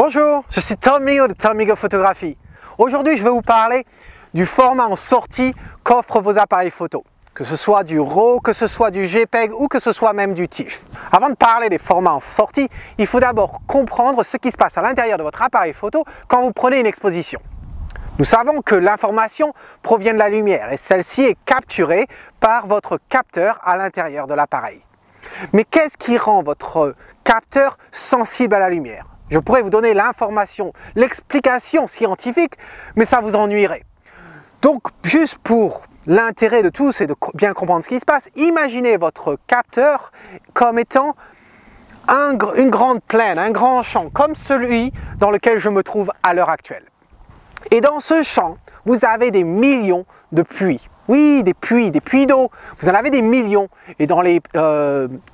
Bonjour, je suis Tom Migo de Tom Migo Photographie. Aujourd'hui, je vais vous parler du format en sortie qu'offrent vos appareils photo. Que ce soit du RAW, que ce soit du JPEG ou que ce soit même du TIFF. Avant de parler des formats en sortie, il faut d'abord comprendre ce qui se passe à l'intérieur de votre appareil photo quand vous prenez une exposition. Nous savons que l'information provient de la lumière et celle-ci est capturée par votre capteur à l'intérieur de l'appareil. Mais qu'est-ce qui rend votre capteur sensible à la lumière? Je pourrais vous donner l'information, l'explication scientifique, mais ça vous ennuierait. Donc, juste pour l'intérêt de tous et de bien comprendre ce qui se passe, imaginez votre capteur comme étant une grande plaine, un grand champ, comme celui dans lequel je me trouve à l'heure actuelle. Et dans ce champ, vous avez des millions de puits. Oui, des puits d'eau. Vous en avez des millions. Et dans les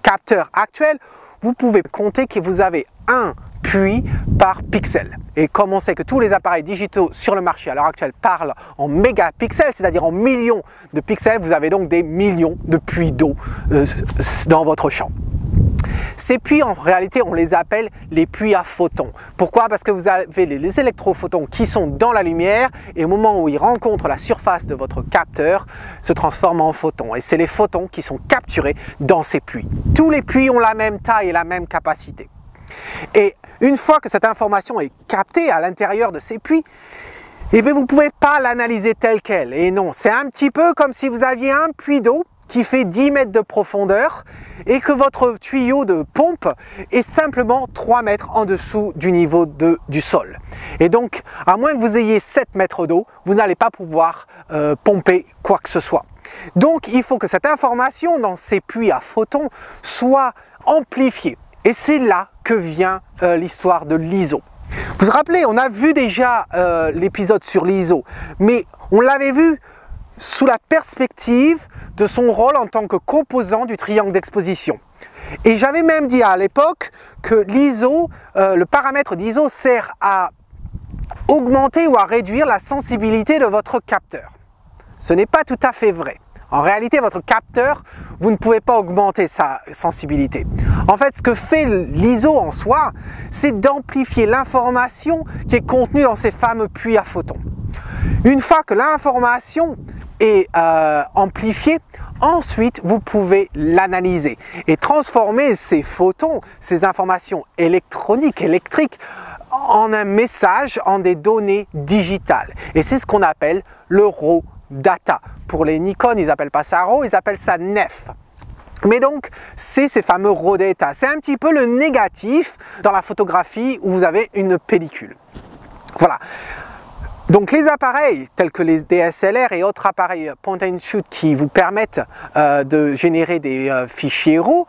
capteurs actuels, vous pouvez compter que vous avez un puits par pixel. Et comme on sait que tous les appareils digitaux sur le marché à l'heure actuelle parlent en mégapixels, c'est-à-dire en millions de pixels, vous avez donc des millions de puits d'eau dans votre champ. Ces puits, en réalité, on les appelle les puits à photons. Pourquoi? Parce que vous avez les électrophotons qui sont dans la lumière et au moment où ils rencontrent la surface de votre capteur, se transforment en photons. Et c'est les photons qui sont capturés dans ces puits. Tous les puits ont la même taille et la même capacité. Et une fois que cette information est captée à l'intérieur de ces puits, eh bien, vous ne pouvez pas l'analyser telle qu'elle. Et non, c'est un petit peu comme si vous aviez un puits d'eau qui fait 10 mètres de profondeur et que votre tuyau de pompe est simplement 3 mètres en dessous du niveau du sol. Et donc, à moins que vous ayez 7 mètres d'eau, vous n'allez pas pouvoir pomper quoi que ce soit. Donc, il faut que cette information dans ces puits à photons soit amplifiée. Et c'est là que vient l'histoire de l'ISO. Vous vous rappelez, on a vu déjà l'épisode sur l'ISO, mais on l'avait vu sous la perspective de son rôle en tant que composant du triangle d'exposition. Et j'avais même dit à l'époque que l'ISO, le paramètre d'ISO sert à augmenter ou à réduire la sensibilité de votre capteur. Ce n'est pas tout à fait vrai. En réalité, votre capteur, vous ne pouvez pas augmenter sa sensibilité. En fait, ce que fait l'ISO en soi, c'est d'amplifier l'information qui est contenue dans ces fameux puits à photons. Une fois que l'information est amplifiée, ensuite vous pouvez l'analyser et transformer ces photons, ces informations électroniques, électriques, en un message, en des données digitales. Et c'est ce qu'on appelle le RAW data. Pour les Nikon, ils n'appellent pas ça RAW, ils appellent ça NEF. Mais donc, c'est ces fameux RAW data. C'est un petit peu le négatif dans la photographie où vous avez une pellicule. Voilà. Donc les appareils tels que les DSLR et autres appareils point and shoot qui vous permettent de générer des fichiers RAW,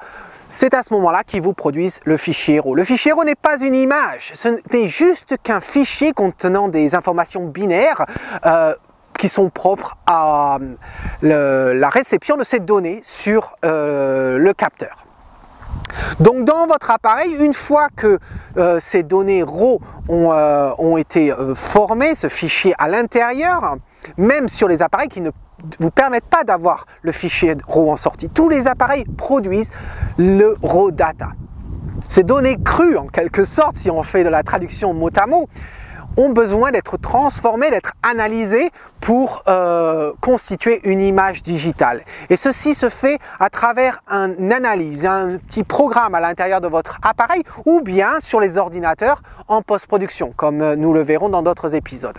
c'est à ce moment-là qu'ils vous produisent le fichier RAW. Le fichier RAW n'est pas une image, ce n'est juste qu'un fichier contenant des informations binaires qui sont propres à la réception de ces données sur le capteur. Donc dans votre appareil, une fois que ces données RAW ont été formées, ce fichier à l'intérieur, même sur les appareils qui ne vous permettent pas d'avoir le fichier RAW en sortie, tous les appareils produisent le RAW data. Ces données crues, en quelque sorte, si on fait de la traduction mot à mot, ont besoin d'être transformées, d'être analysées pour constituer une image digitale. Et ceci se fait à travers une analyse, un petit programme à l'intérieur de votre appareil ou bien sur les ordinateurs en post-production, comme nous le verrons dans d'autres épisodes.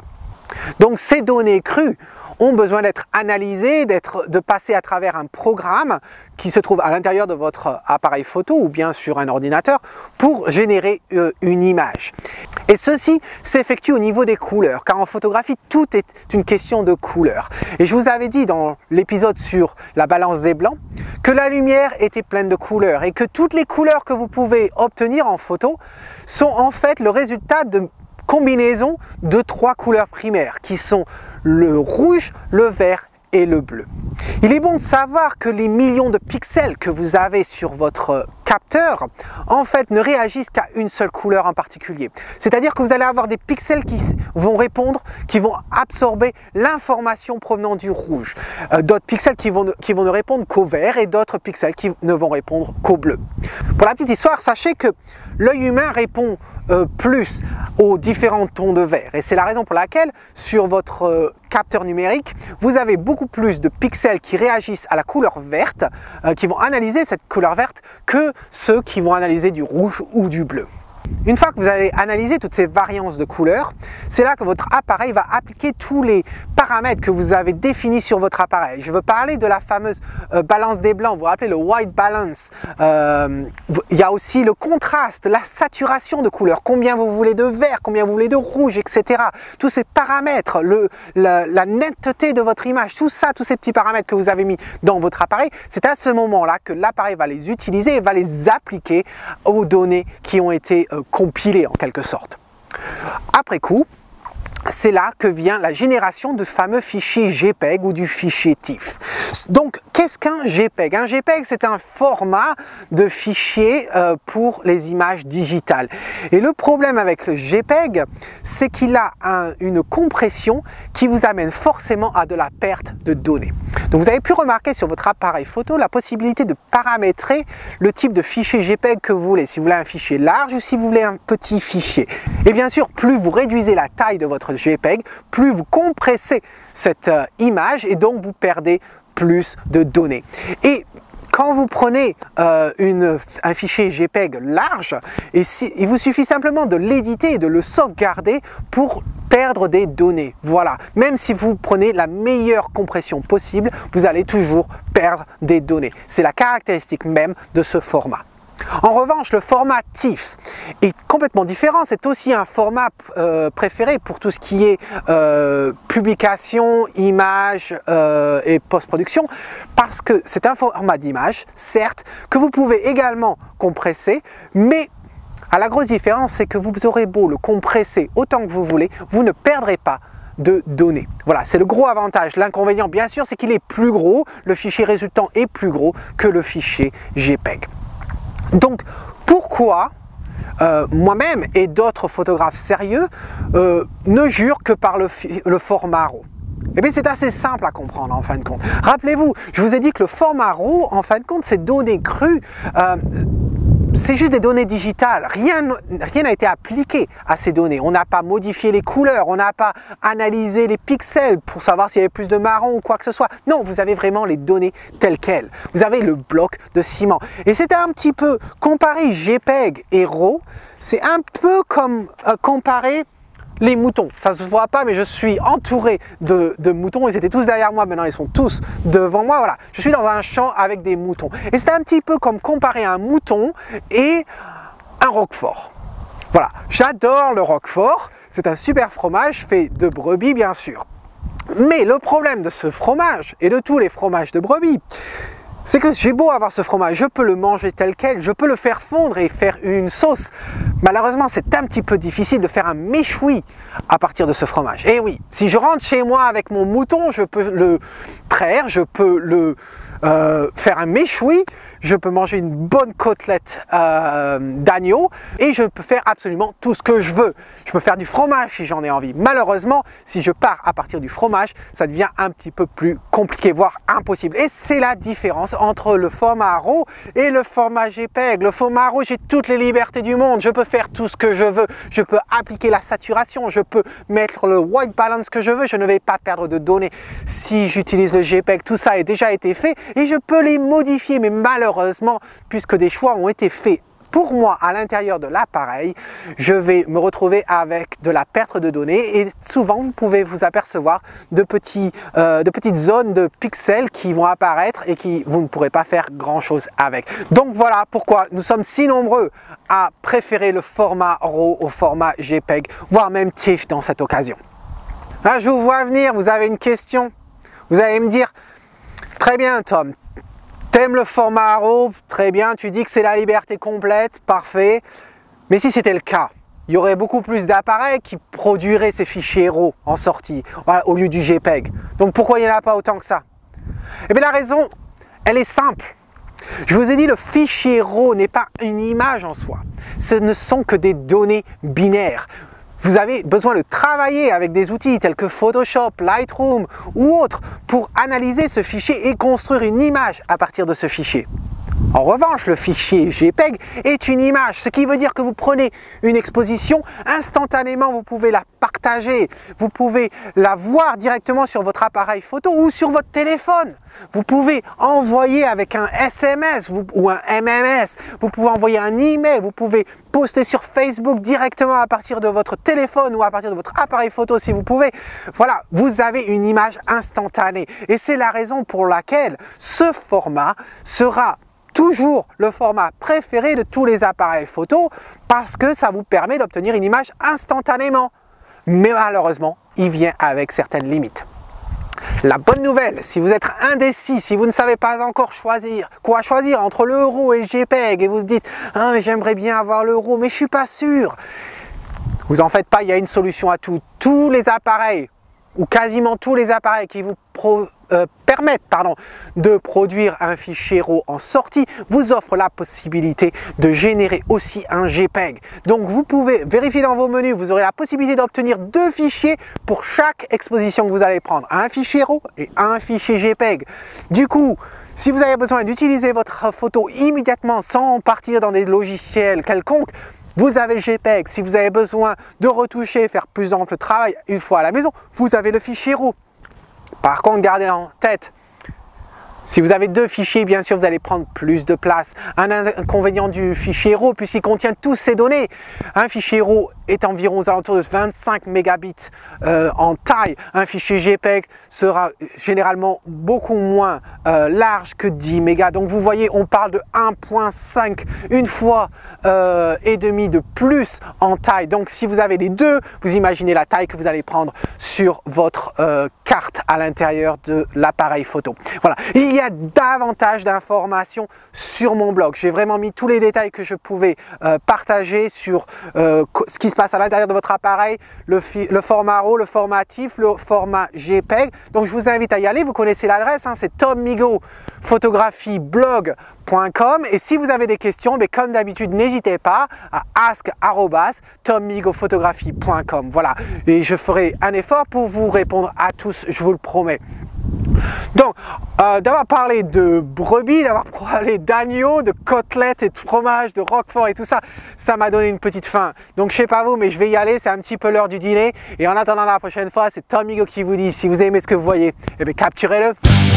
Donc ces données crues ont besoin d'être analysées, de passer à travers un programme qui se trouve à l'intérieur de votre appareil photo ou bien sur un ordinateur pour générer une image. Et ceci s'effectue au niveau des couleurs, car en photographie, tout est une question de couleur. Et je vous avais dit dans l'épisode sur la balance des blancs que la lumière était pleine de couleurs et que toutes les couleurs que vous pouvez obtenir en photo sont en fait le résultat de combinaison de 3 couleurs primaires qui sont le rouge, le vert et le bleu. Il est bon de savoir que les millions de pixels que vous avez sur votre capteur, en fait, ne réagissent qu'à une seule couleur en particulier. C'est-à-dire que vous allez avoir des pixels qui vont répondre, qui vont absorber l'information provenant du rouge. D'autres pixels qui vont ne répondre qu'au vert et d'autres pixels qui ne vont répondre qu'au bleu. Pour la petite histoire, sachez que l'œil humain répond plus aux différents tons de vert. Et c'est la raison pour laquelle sur votre capteur numérique, vous avez beaucoup plus de pixels qui réagissent à la couleur verte, qui vont analyser cette couleur verte, que ceux qui vont analyser du rouge ou du bleu. Une fois que vous allez analyser toutes ces variances de couleurs, c'est là que votre appareil va appliquer tous les paramètres que vous avez définis sur votre appareil. Je veux parler de la fameuse balance des blancs, vous vous rappelez le white balance. Il y a aussi le contraste, la saturation de couleurs, combien vous voulez de vert, combien vous voulez de rouge, etc. Tous ces paramètres, la netteté de votre image, tout ça, tous ces petits paramètres que vous avez mis dans votre appareil, c'est à ce moment-là que l'appareil va les utiliser et va les appliquer aux données qui ont été compilées en quelque sorte. Après coup, c'est là que vient la génération du fameux fichier JPEG ou du fichier TIFF. Donc, qu'est-ce qu'un JPEG? Un JPEG, c'est un format de fichier pour les images digitales. Et le problème avec le JPEG, c'est qu'il a une compression qui vous amène forcément à de la perte de données. Donc, vous avez pu remarquer sur votre appareil photo la possibilité de paramétrer le type de fichier JPEG que vous voulez. Si vous voulez un fichier large ou si vous voulez un petit fichier. Et bien sûr, plus vous réduisez la taille de votre JPEG, plus vous compressez cette image et donc vous perdez plus de données. Et quand vous prenez un fichier JPEG large, il vous suffit simplement de l'éditer et de le sauvegarder pour perdre des données. Voilà, même si vous prenez la meilleure compression possible, vous allez toujours perdre des données. C'est la caractéristique même de ce format. En revanche, le format TIFF est complètement différent. C'est aussi un format préféré pour tout ce qui est publication, image et post-production, parce que c'est un format d'image, certes, que vous pouvez également compresser, mais la grosse différence, c'est que vous aurez beau le compresser autant que vous voulez, vous ne perdrez pas de données. Voilà, c'est le gros avantage. L'inconvénient, bien sûr, c'est qu'il est plus gros, le fichier résultant est plus gros que le fichier JPEG. Donc, pourquoi moi-même et d'autres photographes sérieux ne jurent que par le format RAW? Eh bien, c'est assez simple à comprendre en fin de compte. Rappelez-vous, je vous ai dit que le format RAW, en fin de compte, c'est données crues. C'est juste des données digitales, rien n'a été appliqué à ces données. On n'a pas modifié les couleurs, on n'a pas analysé les pixels pour savoir s'il y avait plus de marron ou quoi que ce soit. Non, vous avez vraiment les données telles quelles. Vous avez le bloc de ciment. Et c'est un petit peu, comparer JPEG et RAW, c'est un peu comme comparer les moutons. Ça ne se voit pas, mais je suis entouré de moutons. Ils étaient tous derrière moi, maintenant ils sont tous devant moi. Voilà, je suis dans un champ avec des moutons. Et c'est un petit peu comme comparer un mouton et un roquefort. Voilà, j'adore le roquefort. C'est un super fromage fait de brebis, bien sûr. Mais le problème de ce fromage et de tous les fromages de brebis, c'est que j'ai beau avoir ce fromage, je peux le manger tel quel, je peux le faire fondre et faire une sauce. Malheureusement, c'est un petit peu difficile de faire un méchoui à partir de ce fromage. Et oui, si je rentre chez moi avec mon mouton, je peux le traire, je peux le faire un méchoui, je peux manger une bonne côtelette d'agneau et je peux faire absolument tout ce que je veux. Je peux faire du fromage si j'en ai envie. Malheureusement, si je pars à partir du fromage, ça devient un petit peu plus compliqué, voire impossible. Et c'est la différence entre le format RAW et le format JPEG. Le format RAW, j'ai toutes les libertés du monde. Je peux faire tout ce que je veux. Je peux appliquer la saturation. Je peux mettre le white balance que je veux. Je ne vais pas perdre de données. Si j'utilise le JPEG, tout ça a déjà été fait et je peux les modifier. Mais malheureusement, puisque des choix ont été faits pour moi à l'intérieur de l'appareil, je vais me retrouver avec de la perte de données et souvent vous pouvez vous apercevoir de petites zones de pixels qui vont apparaître et qui vous ne pourrez pas faire grand chose avec. Donc voilà pourquoi nous sommes si nombreux à préférer le format RAW au format JPEG, voire même TIFF dans cette occasion. Là, je vous vois venir, vous avez une question, vous allez me dire, très bien Tom, t'aimes le format RAW, très bien, tu dis que c'est la liberté complète, parfait. Mais si c'était le cas, il y aurait beaucoup plus d'appareils qui produiraient ces fichiers RAW en sortie, voilà, au lieu du JPEG. Donc pourquoi il n'y en a pas autant que ça? Eh bien la raison, elle est simple. Je vous ai dit, le fichier RAW n'est pas une image en soi. Ce ne sont que des données binaires. Vous avez besoin de travailler avec des outils tels que Photoshop, Lightroom ou autres pour analyser ce fichier et construire une image à partir de ce fichier. En revanche, le fichier JPEG est une image, ce qui veut dire que vous prenez une exposition, instantanément vous pouvez la partager, vous pouvez la voir directement sur votre appareil photo ou sur votre téléphone. Vous pouvez envoyer avec un SMS ou un MMS, vous pouvez envoyer un email, vous pouvez poster sur Facebook directement à partir de votre téléphone ou à partir de votre appareil photo si vous pouvez. Voilà, vous avez une image instantanée et c'est la raison pour laquelle ce format sera toujours le format préféré de tous les appareils photo parce que ça vous permet d'obtenir une image instantanément. Mais malheureusement, il vient avec certaines limites. La bonne nouvelle, si vous êtes indécis, si vous ne savez pas encore quoi choisir entre l'euro et le JPEG et vous vous dites « Ah, mais j'aimerais bien avoir l'euro, mais je ne suis pas sûr », vous en faites pas, il y a une solution à tout. Tous les appareils, ou quasiment tous les appareils qui vous permettent de produire un fichier RAW en sortie, vous offrent la possibilité de générer aussi un JPEG. Donc vous pouvez vérifier dans vos menus, vous aurez la possibilité d'obtenir 2 fichiers pour chaque exposition que vous allez prendre. Un fichier RAW et un fichier JPEG. Du coup, si vous avez besoin d'utiliser votre photo immédiatement sans partir dans des logiciels quelconques, vous avez le JPEG. Si vous avez besoin de retoucher, faire plus ample travail une fois à la maison, vous avez le fichier RAW. Par contre, gardez en tête, si vous avez 2 fichiers, bien sûr, vous allez prendre plus de place. Un inconvénient du fichier RAW, puisqu'il contient toutes ces données. Un fichier RAW est environ aux alentours de 25 mégabits en taille. Un fichier JPEG sera généralement beaucoup moins large que 10 mégas. Donc vous voyez, on parle de 1.5, une fois et demi de plus en taille. Donc si vous avez les deux, vous imaginez la taille que vous allez prendre sur votre carte à l'intérieur de l'appareil photo. Voilà. Il y a davantage d'informations sur mon blog. J'ai vraiment mis tous les détails que je pouvais partager sur ce qui se passe à l'intérieur de votre appareil, le format RAW, le format TIFF, le format JPEG. Donc je vous invite à y aller, vous connaissez l'adresse, hein, c'est tommigophotographieblog.com et si vous avez des questions, comme d'habitude, n'hésitez pas à ask@tommigophotographie.com. Voilà, et je ferai un effort pour vous répondre à tous, je vous le promets. Donc, d'avoir parlé de brebis, d'avoir parlé d'agneau, de côtelettes et de fromage, de roquefort et tout ça, ça m'a donné une petite faim. Donc, je sais pas vous, mais je vais y aller, c'est un petit peu l'heure du dîner. Et en attendant la prochaine fois, c'est Tom Migo qui vous dit, si vous aimez ce que vous voyez, eh bien, capturez-le.